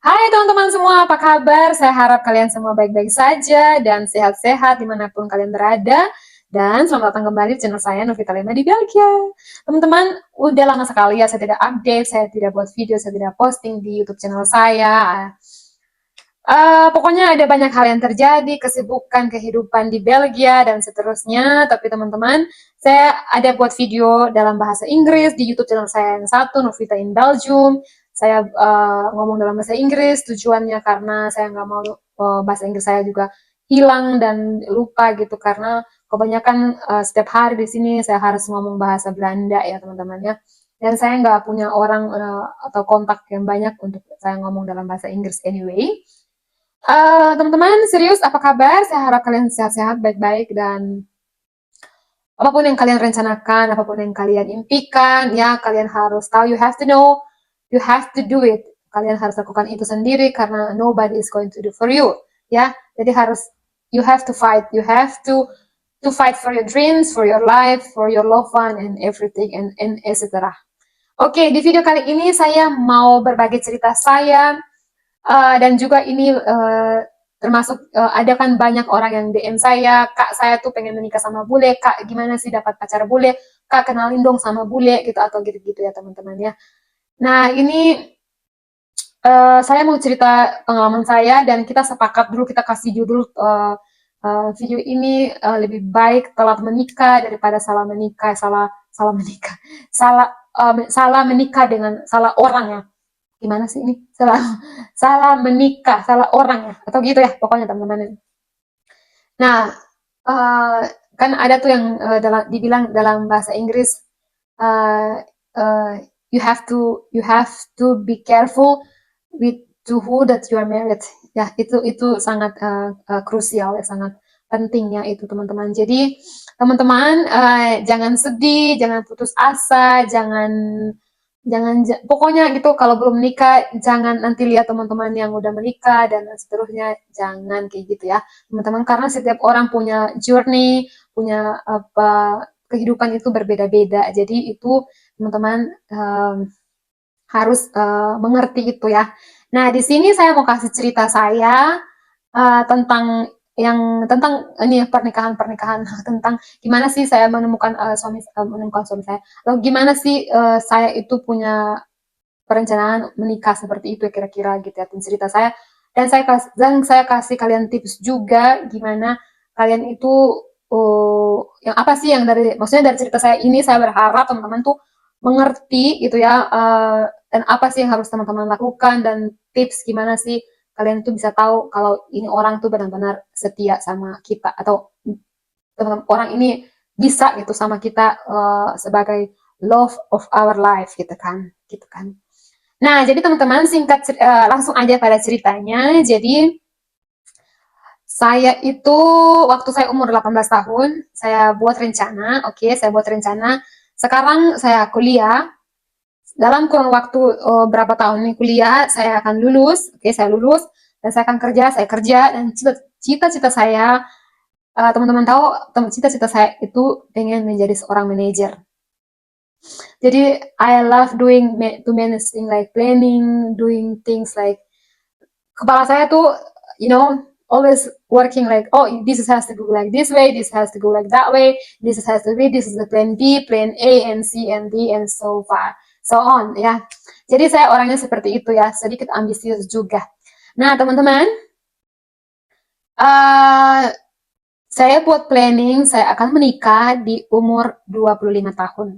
Hai teman-teman semua, apa kabar? Saya harap kalian semua baik-baik saja dan sehat-sehat dimanapun kalian berada. Dan selamat datang kembali di channel saya, Novita Lema di Belgia. Teman-teman, udah lama sekali ya saya tidak update, saya tidak buat video, saya tidak posting di YouTube channel saya. Pokoknya ada banyak hal yang terjadi, kesibukan kehidupan di Belgia dan seterusnya. Tapi teman-teman, saya ada buat video dalam bahasa Inggris di YouTube channel saya yang satu, Novita in Belgium. Saya ngomong dalam bahasa Inggris, tujuannya karena saya nggak mau bahasa Inggris saya juga hilang dan lupa gitu karena kebanyakan setiap hari di sini saya harus ngomong bahasa Belanda ya teman-teman ya. Dan saya nggak punya orang atau kontak yang banyak untuk saya ngomong dalam bahasa Inggris anyway. Teman-teman, serius apa kabar? Saya harap kalian sehat-sehat, baik-baik, dan apapun yang kalian rencanakan, apapun yang kalian impikan, ya kalian harus tahu, you have to know, you have to do it. Kalian harus lakukan itu sendiri karena nobody is going to do for you, ya. Jadi harus you have to fight, you have to fight for your dreams, for your life, for your loved one, and everything, and etc. Oke, di video kali ini saya mau berbagi cerita saya. Dan juga ini termasuk ada kan banyak orang yang DM saya, kak saya tuh pengen menikah sama bule, kak gimana sih dapat pacar bule, kak kenalin dong sama bule gitu atau gitu-gitu ya teman-teman ya. Nah ini saya mau cerita pengalaman saya dan kita sepakat dulu kita kasih judul video ini lebih baik telat menikah daripada salah menikah, salah salah menikah, salah menikah dengan salah orang ya, gimana sih ini salah salah menikah salah orang ya atau gitu ya pokoknya teman-teman. Nah kan ada tuh yang dibilang dalam bahasa Inggris uh, uh, you have to be careful with to who that you are married ya, itu sangat krusial ya, sangat penting ya itu teman-teman. Jadi teman-teman jangan sedih, jangan putus asa, jangan jangan pokoknya gitu kalau belum menikah jangan nanti lihat teman-teman yang udah menikah dan seterusnya, jangan kayak gitu ya teman-teman, karena setiap orang punya journey, punya apa kehidupan itu berbeda-beda, jadi itu teman-teman harus mengerti itu ya. Nah di sini saya mau kasih cerita saya tentang tentang ini pernikahan tentang gimana sih saya menemukan menemukan suami saya, atau gimana sih saya itu punya perencanaan menikah seperti itu ya kira-kira gitu ya cerita saya. Dan saya kasih kalian tips juga gimana kalian itu yang apa sih yang dari maksudnya dari cerita saya ini saya berharap teman-teman tuh mengerti gitu ya, dan apa sih yang harus teman-teman lakukan dan tips gimana sih kalian tuh bisa tahu kalau ini orang tuh benar-benar setia sama kita atau teman-teman orang ini bisa gitu sama kita sebagai love of our life gitu kan. Nah, jadi teman-teman singkat langsung aja pada ceritanya. Jadi saya itu waktu saya umur 18 tahun, saya buat rencana, oke, saya buat rencana. Sekarang saya kuliah, dalam kurun waktu berapa tahun ini kuliah, saya akan lulus, oke, saya lulus, dan saya kerja, dan cita-cita saya, teman-teman tahu, cita-cita saya itu pengen menjadi seorang manajer. Jadi I love doing to manage things like planning, doing things like kepala saya tuh you know always working like, oh this has to go like this way, this has to go like that way, this has to be, this is the plan B, plan A and C and D and so far so on ya. Jadi saya orangnya seperti itu ya, sedikit ambisius juga. Nah teman-teman, uh, saya buat planning saya akan menikah di umur 25 tahun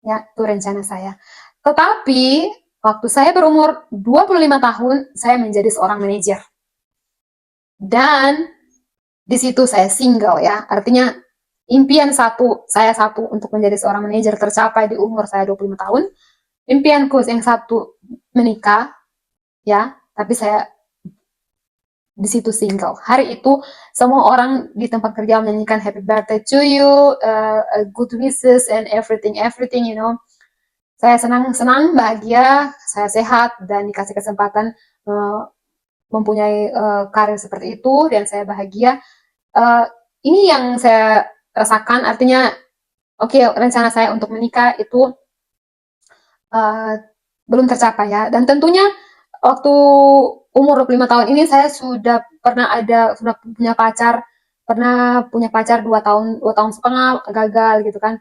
ya, itu rencana saya. Tetapi waktu saya berumur 25 tahun saya menjadi seorang manajer. Dan di situ saya single ya, artinya impian saya satu untuk menjadi seorang manajer tercapai di umur saya 25 tahun. Impianku yang satu menikah ya, tapi saya di situ single. Hari itu semua orang di tempat kerja menyanyikan happy birthday to you, good wishes and everything you know. Saya senang, bahagia, saya sehat dan dikasih kesempatan mempunyai karir seperti itu dan saya bahagia. Ini yang saya rasakan, artinya oke, rencana saya untuk menikah itu uh, belum tercapai ya, dan tentunya waktu umur 25 tahun ini saya sudah pernah punya pacar 2 tahun setengah gagal gitu kan.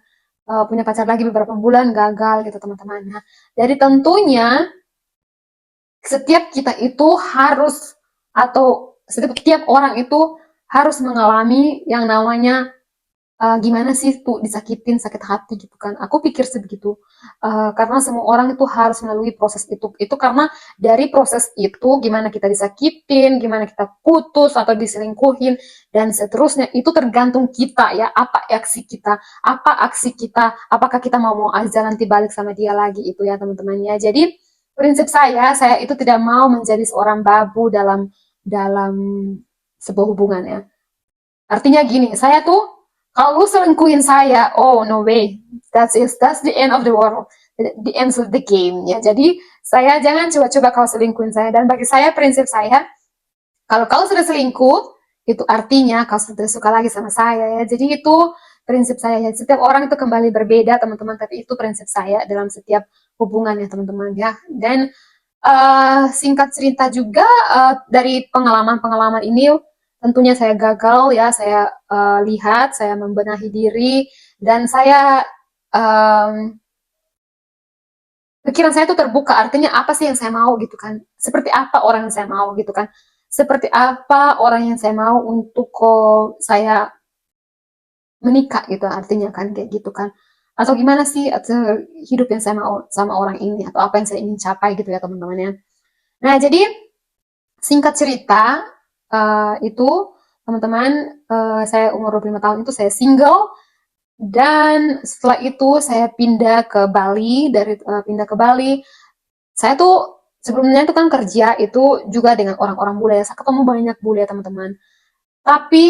Punya pacar lagi beberapa bulan gagal gitu teman-teman. Nah, jadi tentunya setiap kita itu harus atau setiap orang itu harus mengalami yang namanya gimana sih tuh disakitin sakit hati gitu kan. Aku pikir sebegitu. Karena semua orang itu harus melalui proses itu karena dari proses itu gimana kita disakitin, gimana kita putus atau diselingkuhin dan seterusnya itu tergantung kita ya, apa aksi kita, apakah kita mau aja nanti balik sama dia lagi itu ya teman-teman ya. Jadi prinsip saya itu tidak mau menjadi seorang babu dalam dalam sebuah hubungan ya. Artinya gini, saya tuh kalau lu selingkuhin saya, oh no way, that's the end of the world, the end of the game ya. Jadi saya jangan coba-coba kau selingkuhin saya. Dan bagi saya prinsip saya, kalau kau sudah selingkuh, itu artinya kau sudah suka lagi sama saya ya. Jadi itu prinsip saya ya. Setiap orang itu kembali berbeda teman-teman, tapi itu prinsip saya dalam setiap hubungan ya teman-teman ya. Dan singkat cerita juga dari pengalaman-pengalaman ini tentunya saya gagal ya, saya lihat, saya membenahi diri dan saya pikiran saya tuh terbuka, artinya apa sih yang saya mau gitu kan, seperti apa orang yang saya mau gitu kan, seperti apa orang yang saya mau untuk saya menikah gitu artinya kan kayak gitu kan, atau gimana sih atau hidup yang saya mau sama orang ini atau apa yang saya ingin capai gitu ya teman-teman ya. Nah jadi singkat cerita itu teman-teman, saya umur 25 tahun itu saya single dan setelah itu saya pindah ke Bali. Pindah ke Bali, saya tuh sebelumnya itu kan kerja itu juga dengan orang-orang bule ya, saya ketemu banyak bule teman-teman, tapi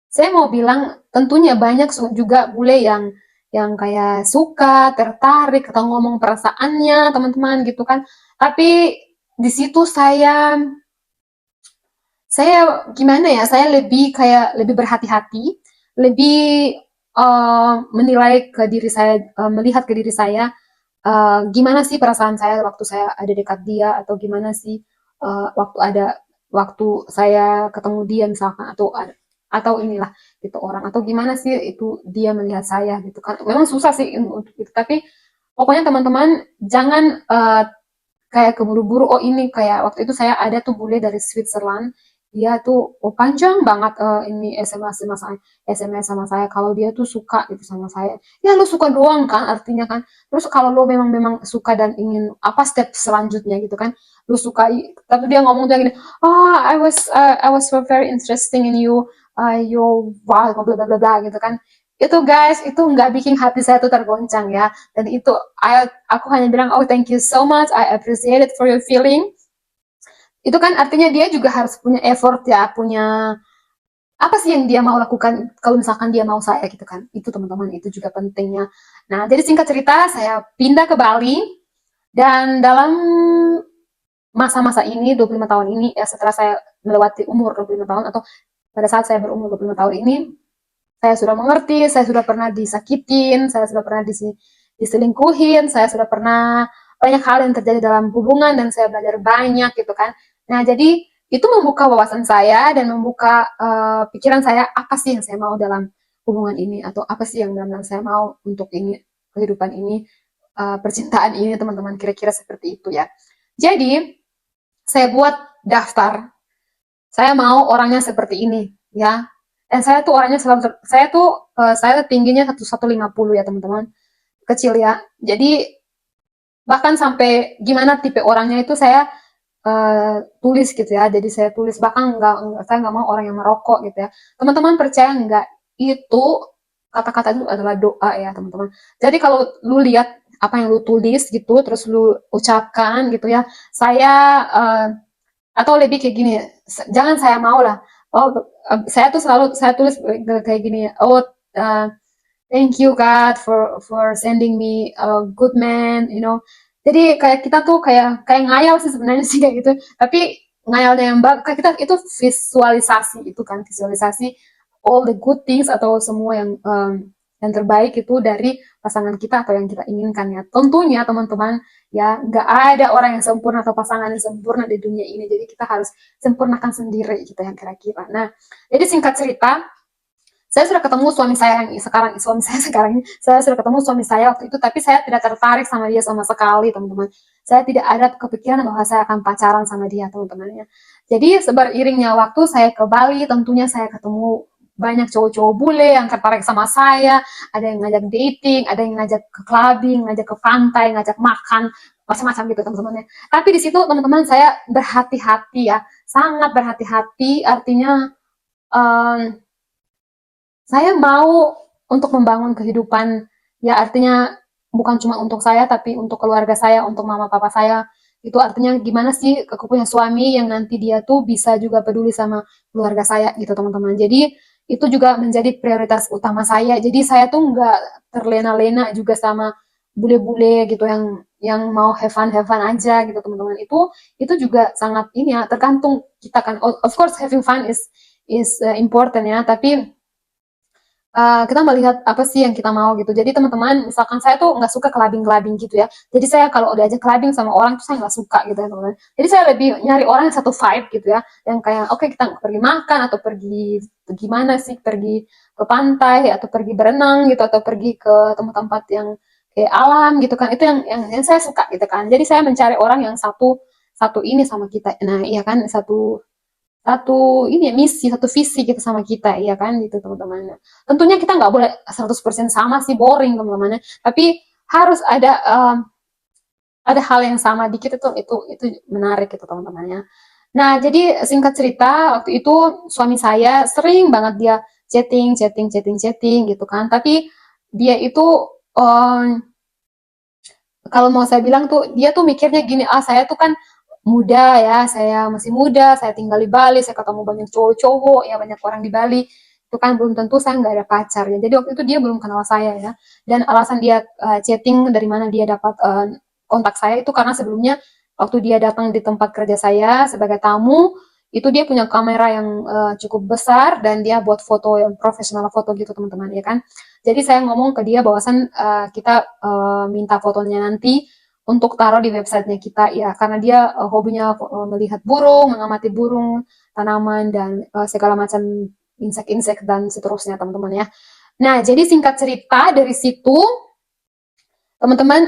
saya mau bilang tentunya banyak juga bule yang kayak suka, tertarik atau ngomong perasaannya teman-teman gitu kan. Tapi di situ saya gimana ya, saya lebih berhati-hati, lebih menilai ke diri saya, melihat ke diri saya, gimana sih perasaan saya waktu saya ada dekat dia atau gimana sih waktu saya ketemu dia misalkan atau inilah gitu orang atau gimana sih itu dia melihat saya gitu kan. Memang susah sih untuk itu, tapi pokoknya teman-teman jangan kayak keburu-buru. Oh ini kayak waktu itu saya ada tuh bule dari Switzerland, dia tuh panjang banget ini SMS sama saya kalau dia tuh suka gitu sama saya. Ya lu suka doang kan artinya kan. Terus kalau lu memang suka dan ingin apa step selanjutnya gitu kan, lu sukai. Tapi dia ngomong tuh gini, oh I was so very interesting in you, you wow bla bla bla bla gitu kan. Itu guys itu nggak bikin hati saya tuh tergoncang ya. Dan itu aku hanya bilang, oh thank you so much, I appreciate it for your feeling. Itu kan artinya dia juga harus punya effort ya, punya apa sih yang dia mau lakukan kalau misalkan dia mau saya gitu kan. Itu teman-teman, itu juga pentingnya. Nah, jadi singkat cerita, saya pindah ke Bali dan dalam masa-masa ini, 25 tahun ini, ya setelah saya melewati umur 25 tahun atau pada saat saya berumur 25 tahun ini, saya sudah mengerti, saya sudah pernah disakitin, saya sudah pernah diselingkuhin, saya sudah pernah banyak hal yang terjadi dalam hubungan dan saya belajar banyak gitu kan. Nah, jadi itu membuka wawasan saya dan membuka pikiran saya apa sih yang saya mau dalam hubungan ini atau apa sih yang benar-benar saya mau untuk ini kehidupan ini, percintaan ini teman-teman, kira-kira seperti itu ya. Jadi saya buat daftar. Saya mau orangnya seperti ini ya. Dan saya tuh orangnya saya tingginya 150 ya teman-teman, kecil ya. Jadi bahkan sampai gimana tipe orangnya itu saya tulis gitu ya. Jadi saya tulis bahkan saya nggak mau orang yang merokok gitu ya. Teman-teman percaya nggak? Itu kata-kata itu adalah doa ya teman-teman. Jadi kalau lu lihat apa yang lu tulis gitu, terus lu ucapkan gitu ya, atau lebih kayak gini, jangan saya mau lah. Oh, saya tuh selalu saya tulis kayak gini. Oh, uh, thank you God for sending me a good man, you know. Jadi kayak kita tuh kayak ngayal sih sebenarnya sih kayak gitu. Tapi ngayalnya yang kayak kita itu visualisasi itu kan, visualisasi all the good things atau semua yang terbaik itu dari pasangan kita atau yang kita inginkan ya. Tentunya teman-teman ya. Nggak ada orang yang sempurna atau pasangan yang sempurna di dunia ini, jadi kita harus sempurnakan sendiri gitu yang kira-kira. Nah, jadi singkat cerita, saya sudah ketemu suami saya yang sekarang, suami saya sekarang ini, saya sudah ketemu suami saya waktu itu, tapi saya tidak tertarik sama dia sama sekali, teman-teman. Saya tidak ada kepikiran bahwa saya akan pacaran sama dia, teman-temannya. Jadi seberiringnya waktu saya ke Bali, tentunya saya ketemu banyak cowok-cowok bule yang tertarik sama saya, ada yang ngajak dating, ada yang ngajak ke clubbing, ngajak ke pantai, ngajak makan, macam-macam gitu teman-temannya. Tapi di situ teman-teman saya berhati-hati ya, sangat berhati-hati, artinya um, saya mau untuk membangun kehidupan, ya artinya bukan cuma untuk saya, tapi untuk keluarga saya, untuk mama papa saya. Itu artinya gimana sih aku punya suami yang nanti dia tuh bisa juga peduli sama keluarga saya gitu teman-teman. Jadi itu juga menjadi prioritas utama saya. Jadi saya tuh nggak terlena-lena juga sama bule-bule gitu yang mau have fun aja gitu teman-teman. Itu juga sangat ini ya, tergantung kita kan. Of course having fun is important ya, tapi kita melihat apa sih yang kita mau gitu. Jadi teman-teman, misalkan saya tuh nggak suka clubbing-clubbing gitu ya. Jadi saya kalau udah aja clubbing sama orang tuh saya nggak suka gitu ya teman-teman. Jadi saya lebih nyari orang yang satu vibe gitu ya, yang kayak oke, kita pergi makan atau pergi gimana sih, pergi ke pantai atau pergi berenang gitu atau pergi ke tempat-tempat yang kayak alam gitu kan. Itu yang saya suka gitu kan. Jadi saya mencari orang yang satu satu ini sama kita. Nah, iya kan, satu satu ini ya, misi, satu visi gitu sama kita, ya kan gitu teman-teman. Tentunya kita nggak boleh 100% sama sih, boring teman-teman. Tapi harus ada hal yang sama dikit, itu menarik gitu teman-teman ya. Nah, jadi singkat cerita, waktu itu suami saya sering banget dia chatting gitu kan. Tapi dia itu um, kalau mau saya bilang tuh dia tuh mikirnya gini, saya tuh kan muda ya, saya masih muda, saya tinggal di Bali, saya ketemu banyak cowok-cowok ya, banyak orang di Bali, itu kan belum tentu saya nggak ada pacar ya. Jadi waktu itu dia belum kenal saya ya, dan alasan dia chatting dari mana dia dapat kontak saya itu karena sebelumnya waktu dia datang di tempat kerja saya sebagai tamu, itu dia punya kamera yang cukup besar dan dia buat foto yang profesional foto gitu teman-teman ya kan. Jadi saya ngomong ke dia bahwasan kita minta fotonya nanti untuk taruh di websitenya kita ya, karena dia hobinya melihat burung, mengamati burung, tanaman dan segala macam insek-insek dan seterusnya teman-teman ya. Nah, jadi singkat cerita dari situ teman-teman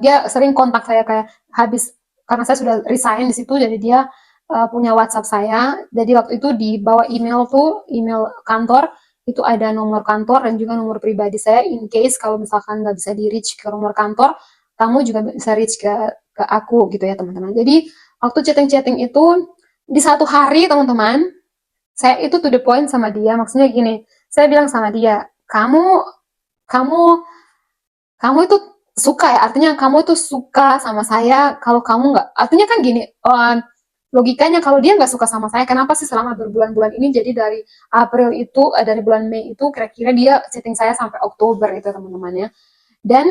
dia sering kontak saya kayak habis, karena saya sudah resign di situ, jadi dia punya WhatsApp saya. Jadi waktu itu di bawah email tuh, email kantor itu ada nomor kantor dan juga nomor pribadi saya, in case kalau misalkan nggak bisa di reach ke nomor kantor, kamu juga bisa reach ke aku gitu ya teman-teman. Jadi waktu chatting-chatting itu di satu hari teman-teman, saya itu to the point sama dia, maksudnya gini, saya bilang sama dia, kamu kamu kamu itu suka ya, artinya kamu itu suka sama saya. Kalau kamu nggak, artinya kan gini, logikanya kalau dia nggak suka sama saya, kenapa sih selama berbulan-bulan ini, jadi dari April itu, dari bulan Mei itu kira-kira dia chatting saya sampai Oktober itu teman-teman ya. Dan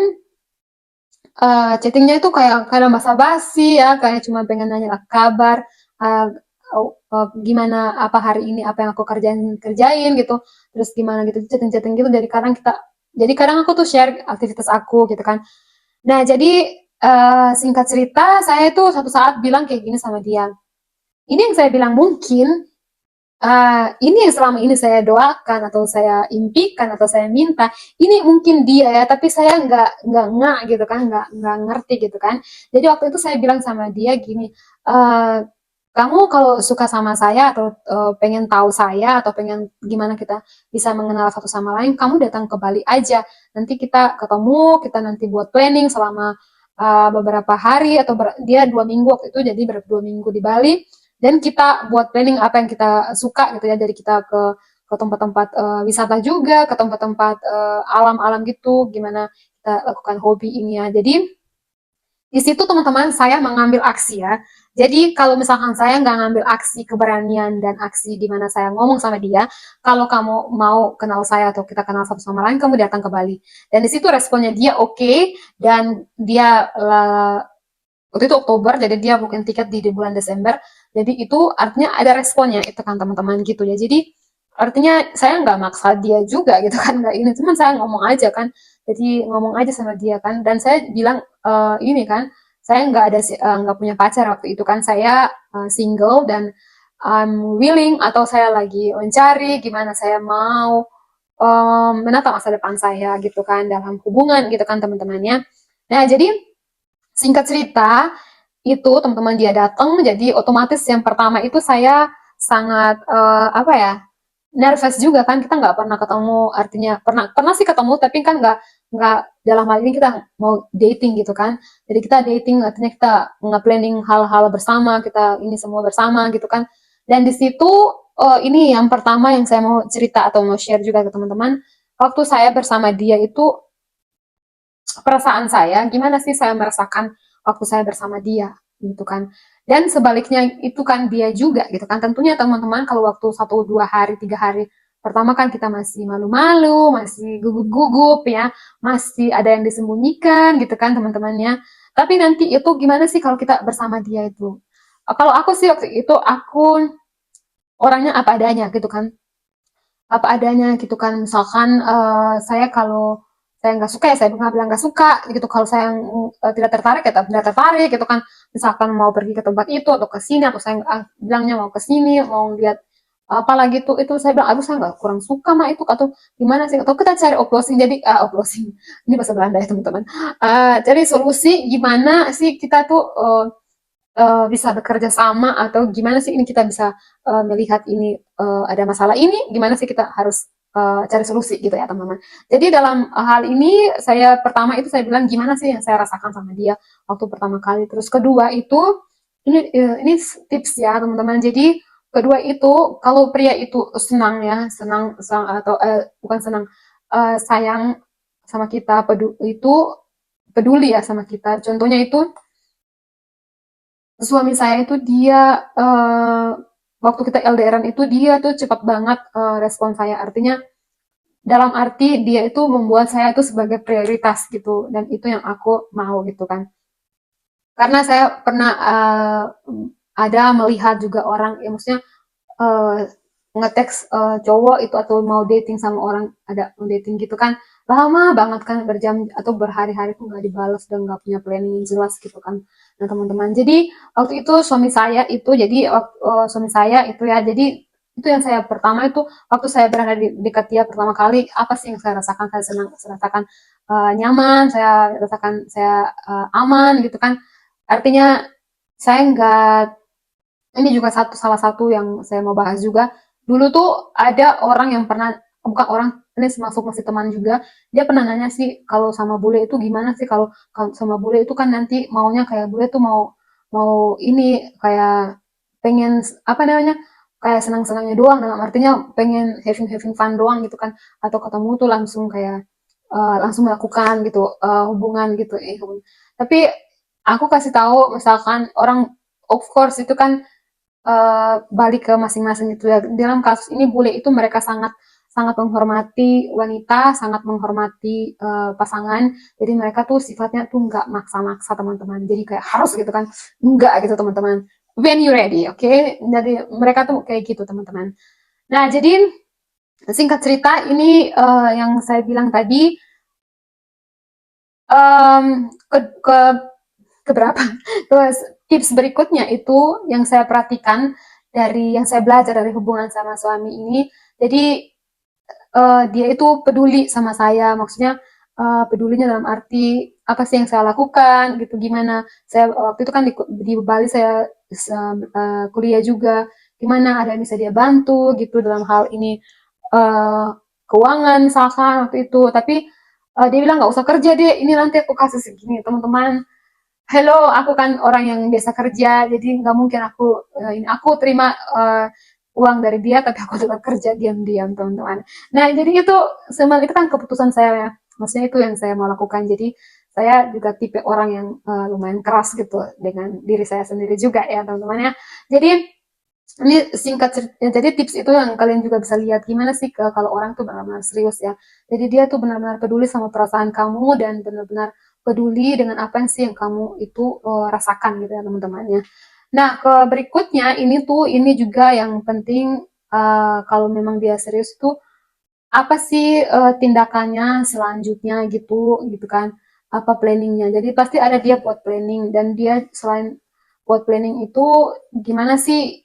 chattingnya itu kayak kadang basa-basi ya, kayak cuma pengen nanya kabar, uh, gimana, apa hari ini, apa yang aku kerjain gitu, terus gimana gitu, chatting-chatting gitu. Jadi kadang aku tuh share aktivitas aku gitu kan. Nah, jadi singkat cerita, saya tuh suatu saat bilang kayak gini sama dia. Ini yang saya bilang, mungkin ini yang selama ini saya doakan atau saya impikan atau saya minta, ini mungkin dia ya, tapi saya nggak gitu kan, nggak ngerti gitu kan. Jadi waktu itu saya bilang sama dia gini, uh, kamu kalau suka sama saya atau pengen tahu saya atau pengen gimana kita bisa mengenal satu sama lain, kamu datang ke Bali aja. Nanti kita ketemu, kita nanti buat planning selama beberapa hari atau dia 2 minggu waktu itu, jadi 2 minggu di Bali, dan kita buat planning apa yang kita suka gitu ya. Jadi kita ke tempat-tempat wisata juga, ke tempat-tempat alam-alam gitu, gimana kita lakukan hobi ini ya. Jadi di situ teman-teman saya mengambil aksi ya. Jadi kalau misalkan saya nggak ngambil aksi keberanian dan aksi di mana saya ngomong sama dia, kalau kamu mau kenal saya atau kita kenal satu sama lain, kamu datang ke Bali. Dan di situ responnya dia oke, dan dia waktu itu Oktober, jadi dia booking tiket di bulan Desember. Jadi itu artinya ada responnya itu kan teman-teman gitu ya. Jadi artinya saya nggak maksa dia juga gitu kan, nggak ini, cuman saya ngomong aja kan. jadi ngomong aja sama dia kan, dan saya bilang ini kan, saya nggak punya pacar waktu itu kan, saya single dan I'm willing atau saya lagi mencari gimana saya mau menata masa depan saya gitu kan dalam hubungan gitu kan teman-temannya. Nah jadi singkat cerita itu teman-teman dia datang, jadi otomatis yang pertama itu saya sangat apa ya, nervous juga kan, kita nggak pernah ketemu, artinya pernah pernah sih ketemu tapi kan nggak dalam hal ini kita mau dating gitu kan. Jadi kita dating artinya kita nge-planning hal-hal bersama, kita ini semua bersama gitu kan. Dan di situ ini yang pertama yang saya mau cerita atau mau share juga ke teman-teman, waktu saya bersama dia itu perasaan saya gimana sih saya merasakan waktu saya bersama dia gitu kan. Dan sebaliknya itu kan dia juga gitu kan. Tentunya teman-teman kalau waktu 1 2 hari 3 hari pertama kan kita masih malu-malu, masih gugup-gugup ya, masih ada yang disembunyikan gitu kan teman-temannya. Tapi nanti itu gimana sih kalau kita bersama dia itu? Kalau aku sih waktu itu aku orangnya apa adanya gitu kan, apa adanya gitu kan. Misalkan saya kalau saya nggak suka ya saya bilang nggak suka gitu. Kalau saya tidak tertarik ya tidak tertarik gitu kan. Misalkan mau pergi ke tempat itu atau ke sini, atau saya bilangnya mau ke sini mau lihat apalagi tuh, itu saya bilang aduh saya nggak kurang suka mah itu, atau gimana sih, atau kita cari oplossing. Jadi oplossing ini bahasa Belanda ya teman-teman. Cari solusi gimana sih kita tuh bisa bekerja sama, atau gimana sih ini kita bisa melihat ini ada masalah ini, gimana sih kita harus cari solusi gitu ya teman-teman. Jadi dalam hal ini saya pertama itu saya bilang gimana sih yang saya rasakan sama dia waktu pertama kali. Terus kedua itu ini tips ya teman-teman. Jadi kedua itu kalau pria itu senang ya, senang atau bukan senang, sayang sama kita, peduli ya sama kita. Contohnya itu suami saya itu dia waktu kita LDRan itu dia tuh cepat banget respon saya, artinya dalam arti dia itu membuat saya itu sebagai prioritas gitu, dan itu yang aku mau gitu kan. Karena saya pernah ada melihat juga orang ya, maksudnya uh, ngeteks cowok itu atau mau dating sama orang, ada dating gitu kan, lama banget kan, berjam atau berhari-hari tuh nggak dibalas dan nggak punya planning yang jelas gitu kan. Nah teman-teman, jadi waktu itu suami saya itu, jadi suami saya itu ya, jadi itu yang saya pertama itu waktu saya berada di dekat dia pertama kali, apa sih yang saya rasakan? Saya senang, saya rasakan nyaman, saya rasakan saya aman gitu kan. Artinya saya nggak, ini juga salah satu yang saya mau bahas juga. Dulu tuh ada orang yang pernah, bukan orang, ini masih teman juga, dia pernah nanya sih kalau sama bule itu gimana sih, kalau kalau sama bule itu kan nanti maunya kayak bule tuh mau mau ini kayak pengen apa namanya, kayak senang-senangnya doang, dalam artinya pengen having having fun doang gitu kan, atau ketemu tuh langsung kayak langsung melakukan gitu hubungan gitu. Tapi aku kasih tahu misalkan orang, of course itu kan balik ke masing-masing itu ya. Dalam kasus ini bule itu mereka sangat sangat menghormati wanita, sangat menghormati pasangan. Jadi mereka tuh sifatnya tuh nggak maksa-maksa teman-teman. Jadi kayak harus gitu kan, nggak gitu teman-teman. When you ready, oke? Okay? Jadi mereka tuh kayak gitu teman-teman. Nah jadi singkat cerita ini yang saya bilang tadi, ke keberapa? Terus tips berikutnya itu yang saya perhatikan dari yang saya belajar dari hubungan sama suami ini. Jadi dia itu peduli sama saya, maksudnya pedulinya dalam arti apa sih yang saya lakukan gitu, gimana saya waktu itu kan di Bali saya kuliah juga, gimana ada yang bisa dia bantu gitu dalam hal ini uh, keuangan misalkan waktu itu. Tapi dia bilang nggak usah kerja deh, ini nanti aku kasih segini teman-teman. Hello, aku kan orang yang biasa kerja, jadi nggak mungkin ini aku terima uang dari dia, tapi aku tetap kerja diam-diam, teman-teman. Nah, jadi itu kan keputusan saya ya. Maksudnya itu yang saya mau lakukan. Jadi saya juga tipe orang yang lumayan keras gitu dengan diri saya sendiri juga ya, teman-teman ya. Jadi ini singkat cerita, jadi tips itu yang kalian juga bisa lihat gimana sih kalau orang tuh benar-benar serius ya. Jadi dia tuh benar-benar peduli sama perasaan kamu dan benar-benar peduli dengan apa yang sih yang kamu itu rasakan gitu ya teman-temannya. Nah, ke berikutnya ini juga yang penting kalau memang dia serius tuh apa sih tindakannya selanjutnya gitu gitu kan, apa planningnya. Jadi pasti ada dia buat planning, dan dia selain buat planning itu gimana sih,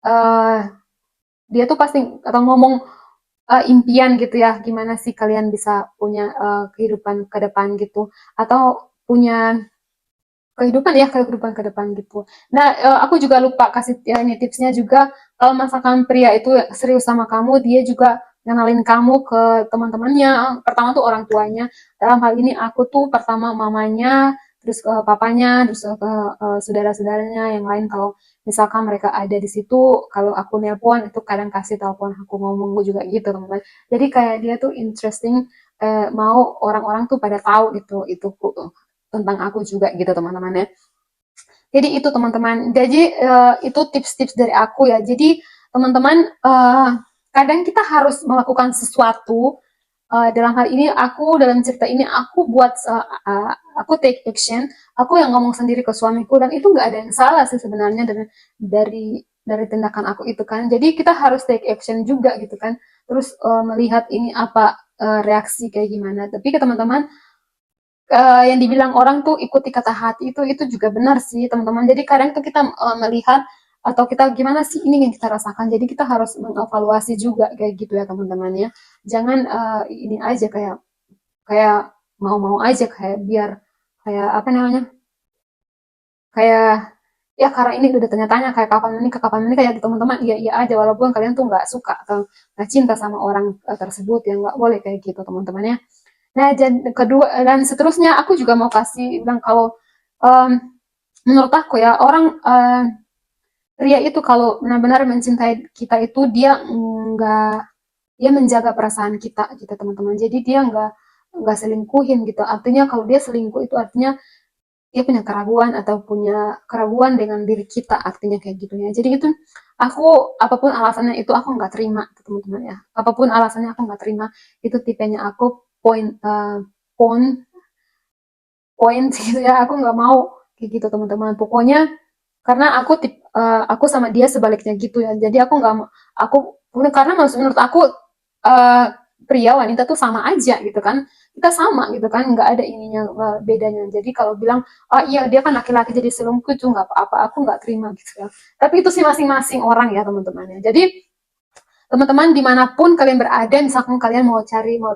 eh dia tuh pasti atau ngomong impian gitu ya, gimana sih kalian bisa punya kehidupan ke depan gitu, atau punya kehidupan ke depan gitu. Nah, aku juga lupa kasih ya, ini tipsnya juga, kalau misalkan pria itu serius sama kamu, dia juga ngenalin kamu ke teman-temannya. Pertama tuh orang tuanya. Dalam hal ini aku tuh pertama mamanya, terus ke papanya, terus ke saudara-saudaranya yang lain. Kalau misalkan mereka ada di situ, kalau aku nelpon itu kadang kasih telepon aku ngomong juga gitu teman-teman. Jadi kayak dia tuh interesting, mau orang-orang tuh pada tahu gitu itu tentang aku juga gitu teman-teman ya. Jadi itu teman-teman. Jadi itu tips-tips dari aku ya. Jadi teman-teman, kadang kita harus melakukan sesuatu. Dalam hal ini aku dalam cerita ini aku buat aku take action. Aku yang ngomong sendiri ke suamiku, dan itu nggak ada yang salah sih sebenarnya dari tindakan aku itu kan. Jadi kita harus take action juga gitu kan. Terus melihat ini apa reaksi kayak gimana. Tapi ke teman-teman, yang dibilang orang tuh ikuti kata hati itu juga benar sih teman-teman. Jadi kadang tuh kita melihat atau kita gimana sih ini yang kita rasakan. Jadi kita harus mengevaluasi juga kayak gitu ya teman-teman ya. Jangan ini aja kayak kayak mau-mau aja kayak biar kayak apa namanya, kayak ya karena ini udah tanya-tanya kayak kapan ini kayak teman-teman iya iya aja, walaupun kalian tuh nggak suka atau nggak cinta sama orang tersebut, yang nggak boleh kayak gitu teman-teman ya. Nah, kedua dan seterusnya aku juga mau kasih bilang kalau um, menurut aku ya orang pria itu kalau benar-benar mencintai kita itu dia nggak, dia menjaga perasaan kita gitu teman-teman. Jadi dia nggak selingkuhin gitu. Artinya kalau dia selingkuh itu artinya dia punya keraguan atau punya keraguan dengan diri kita, artinya kayak gitu ya. Jadi itu aku apapun alasannya itu aku nggak terima teman-teman ya. Apapun alasannya aku nggak terima. Itu tipenya aku point point point gitu ya, aku nggak mau kayak gitu teman-teman. Pokoknya karena aku sama dia sebaliknya gitu ya, jadi aku nggak mau, aku karena menurut aku uh, pria wanita tuh sama aja gitu kan, kita sama gitu kan, nggak ada ininya bedanya. Jadi kalau bilang oh iya dia kan laki-laki jadi selingkuh itu nggak apa-apa, aku nggak terima gitu ya. Tapi itu sih masing-masing orang ya teman-teman ya. Jadi teman-teman dimanapun kalian berada, misalkan kalian mau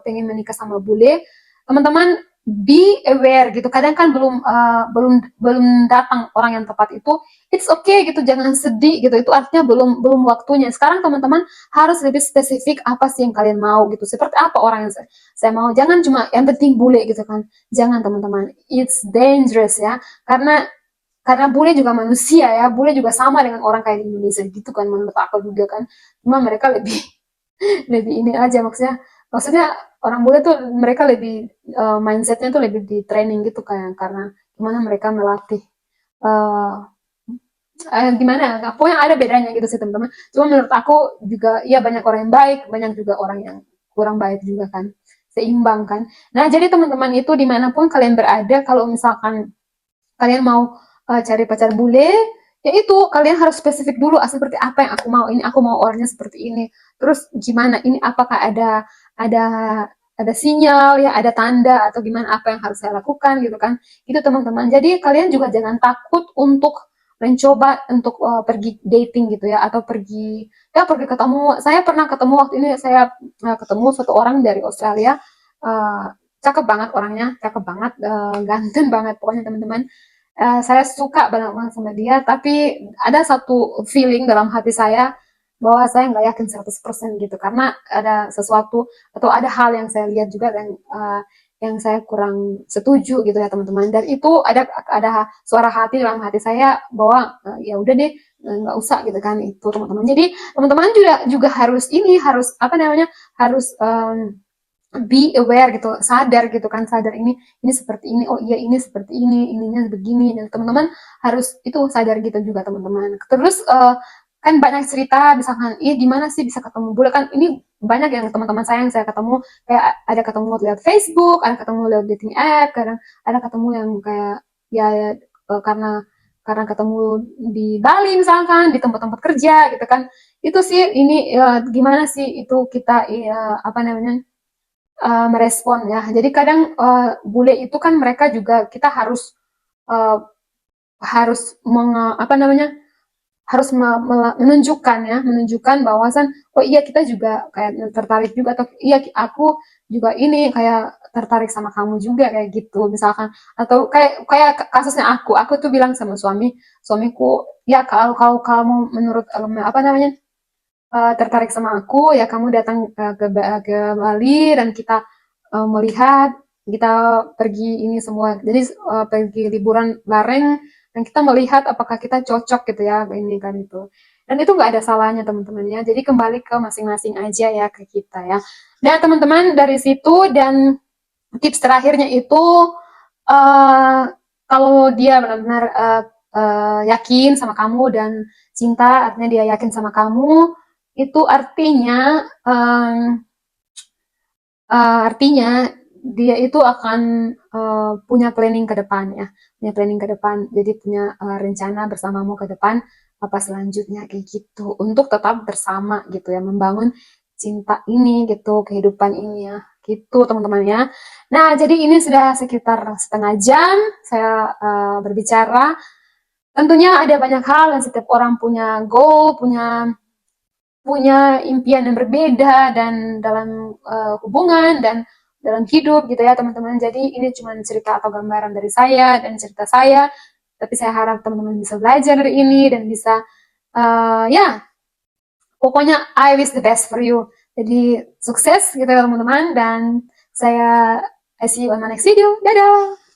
pengen menikah sama bule, teman-teman be aware gitu. Kadang kan belum datang orang yang tepat itu, it's okay gitu, jangan sedih gitu. Itu artinya belum belum waktunya. Sekarang teman-teman harus lebih spesifik apa sih yang kalian mau gitu. Seperti apa orang yang saya mau. Jangan cuma yang penting bule gitu kan. Jangan teman-teman. It's dangerous ya. Karena bule juga manusia ya, bule juga sama dengan orang kayak di Indonesia gitu kan, menurut aku juga kan. Cuma mereka lebih lebih ini aja, maksudnya orang bule tuh mereka lebih mindsetnya tuh lebih di training gitu kayak, karena gimana mereka melatih uh, gimana pokoknya ada bedanya gitu sih teman-teman. Cuma menurut aku juga ya banyak orang yang baik, banyak juga orang yang kurang baik juga kan, seimbang kan. Nah jadi teman-teman itu dimanapun kalian berada, kalau misalkan kalian mau cari pacar bule, ya itu kalian harus spesifik dulu seperti apa yang aku mau. Ini aku mau orangnya seperti ini. Terus gimana? Ini apakah ada ada sinyal ya, ada tanda atau gimana apa yang harus saya lakukan gitu kan? Itu teman-teman. Jadi kalian juga jangan takut untuk mencoba untuk pergi dating gitu ya, atau pergi ketemu. Saya pernah ketemu waktu ini, saya ketemu suatu orang dari Australia, cakep banget orangnya, cakep banget, ganteng banget pokoknya teman-teman. Saya suka banget sama dia, tapi ada satu feeling dalam hati saya bahwa saya nggak yakin 100% gitu, karena ada sesuatu atau ada hal yang saya lihat juga yang saya kurang setuju gitu ya teman-teman. Dan itu ada suara hati dalam hati saya bahwa ya udah deh, nggak usah gitu kan itu teman-teman. Jadi teman-teman juga harus ini, harus apa namanya, harus be aware gitu, sadar gitu kan, sadar ini seperti ini, oh iya ini seperti ini, ininya begini. Dan teman-teman harus itu sadar gitu juga teman-teman. Terus kan banyak cerita misalkan di mana sih bisa ketemu bule kan, ini banyak yang teman-teman saya yang saya ketemu, kayak ada ketemu lewat Facebook, ada ketemu lewat dating app, kadang ada ketemu yang kayak ya karena karena ketemu di Bali misalkan, di tempat-tempat kerja gitu kan. Itu sih ini gimana sih itu kita apa namanya merespon ya. Jadi kadang bule itu kan mereka juga kita harus uh, harus apa namanya harus menunjukkan ya, menunjukkan bahwasan oh iya kita juga kayak tertarik juga atau iya aku juga ini kayak tertarik sama kamu juga kayak gitu misalkan atau kayak kasusnya aku tuh bilang sama suamiku ya kalau kalau kamu menurut apa namanya tertarik sama aku ya kamu datang ke Bali dan kita melihat kita pergi ini semua jadi pergi liburan bareng dan kita melihat apakah kita cocok gitu ya ini kan itu dan itu nggak ada salahnya teman-teman ya jadi kembali ke masing-masing aja ya ke kita ya nah teman-teman dari situ dan tips terakhirnya itu uh, kalau dia benar-benar yakin sama kamu dan cinta artinya dia yakin sama kamu itu artinya dia itu akan punya planning ke depan ya, punya planning ke depan. Jadi punya rencana bersamamu ke depan apa selanjutnya kayak gitu untuk tetap bersama gitu ya, membangun cinta ini gitu, kehidupan ini ya. Gitu teman-teman ya. Nah, jadi ini sudah sekitar setengah jam saya berbicara. Tentunya ada banyak hal dan setiap orang punya goal, punya punya impian yang berbeda dan dalam hubungan dan dalam hidup gitu ya teman-teman. Jadi ini cuma cerita atau gambaran dari saya dan cerita saya. Tapi saya harap teman-teman bisa belajar dari ini dan bisa ya pokoknya I wish the best for you. Jadi sukses gitu ya teman-teman dan saya I see you on my next video. Dadah.